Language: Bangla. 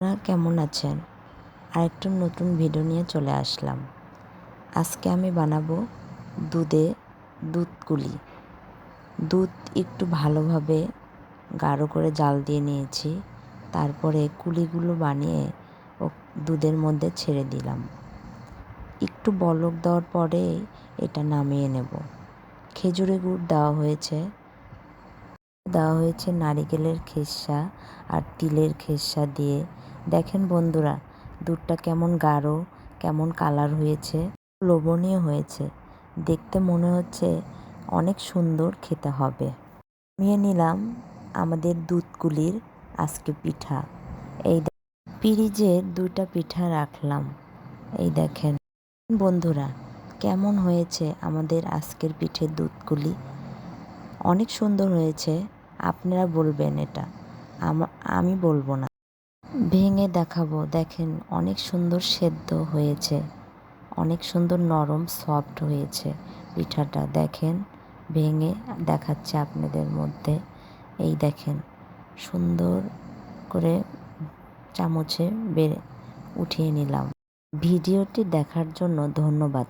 আপনারা কেমন আছেন? আরেকটা নতুন ভিডিও নিয়ে চলে আসলাম। আজকে আমি বানাবো দুধ কুলি। দুধ একটু ভালোভাবে গাঢ় করে জাল দিয়ে নিয়েছি। তারপরে কুলিগুলো বানিয়ে দুধের মধ্যে ছেড়ে দিলাম। একটু বলক দেওয়ার পরে এটা নামিয়ে নেব। খেজুরের গুড় দেওয়া হয়েছে নারিকেলের খেসা আর তিলের খেসা দিয়ে। দেখেন বন্ধুরা, দুধটা কেমন গাঢ়, কেমন কালার হয়েছে, লোভনীয় হয়েছে। দেখতে মনে হচ্ছে অনেক সুন্দর খেতে হবে। নিয়ে নিলাম আমাদের দুধকুলির আজকে পিঠা। এই ফ্রিজে 2টা পিঠা রাখলাম। এই দেখেন বন্ধুরা, কেমন হয়েছে আমাদের আজকের পিঠের দুধকুলি। অনেক সুন্দর হয়েছে। আপনারা বলবেন এটা, আমি বলবো না। ভেঙে দেখাবো। দেখেন অনেক সুন্দর সেদ্ধ হয়েছে, অনেক সুন্দর নরম সফট হয়েছে পিঠাটা। দেখেন ভেঙে দেখাচ্ছে আপনাদের মধ্যে। এই দেখেন সুন্দর করে চামচে উঠিয়ে নিলাম। ভিডিওটি দেখার জন্য ধন্যবাদ।